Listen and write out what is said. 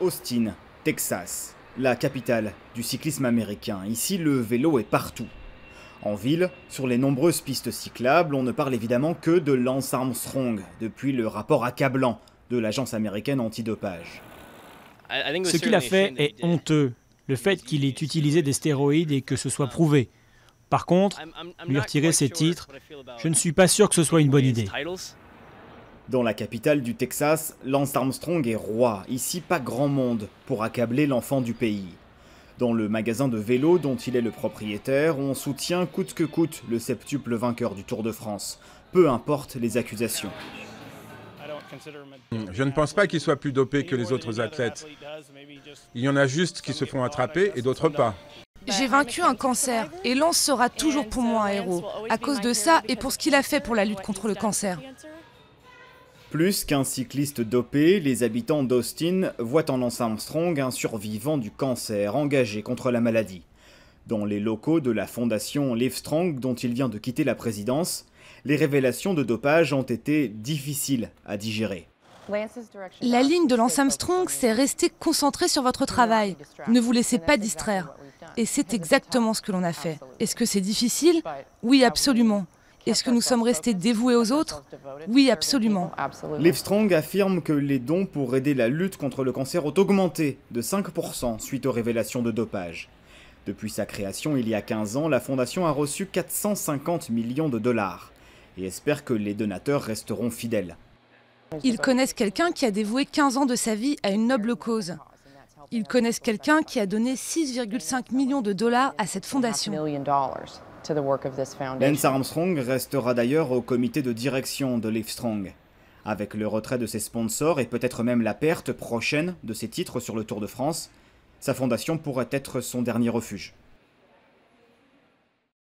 Austin, Texas, la capitale du cyclisme américain. Ici, le vélo est partout. En ville, sur les nombreuses pistes cyclables, on ne parle évidemment que de Lance Armstrong, depuis le rapport accablant de l'agence américaine antidopage. Ce qu'il a fait est honteux, le fait qu'il ait utilisé des stéroïdes et que ce soit prouvé. Par contre, lui retirer ses titres, je ne suis pas sûr que ce soit une bonne idée. Dans la capitale du Texas, Lance Armstrong est roi. Ici, pas grand monde pour accabler l'enfant du pays. Dans le magasin de vélo dont il est le propriétaire, on soutient coûte que coûte le septuple vainqueur du Tour de France, peu importe les accusations. Je ne pense pas qu'il soit plus dopé que les autres athlètes. Il y en a juste qui se font attraper et d'autres pas. J'ai vaincu un cancer et Lance sera toujours pour moi un héros, à cause de ça et pour ce qu'il a fait pour la lutte contre le cancer. Plus qu'un cycliste dopé, les habitants d'Austin voient en Lance Armstrong un survivant du cancer engagé contre la maladie. Dans les locaux de la fondation Livestrong dont il vient de quitter la présidence, les révélations de dopage ont été difficiles à digérer. La ligne de Lance Armstrong, c'est rester concentré sur votre travail. Ne vous laissez pas distraire. Et c'est exactement ce que l'on a fait. Est-ce que c'est difficile? Oui, absolument. Est-ce que nous sommes restés dévoués aux autres? Oui, absolument. Livestrong affirme que les dons pour aider la lutte contre le cancer ont augmenté de 5% suite aux révélations de dopage. Depuis sa création il y a 15 ans, la fondation a reçu 450 millions de dollars et espère que les donateurs resteront fidèles. Ils connaissent quelqu'un qui a dévoué 15 ans de sa vie à une noble cause. Ils connaissent quelqu'un qui a donné 6,5 millions de dollars à cette fondation. Lance Armstrong restera d'ailleurs au comité de direction de Livestrong. Avec le retrait de ses sponsors et peut-être même la perte prochaine de ses titres sur le Tour de France, sa fondation pourrait être son dernier refuge.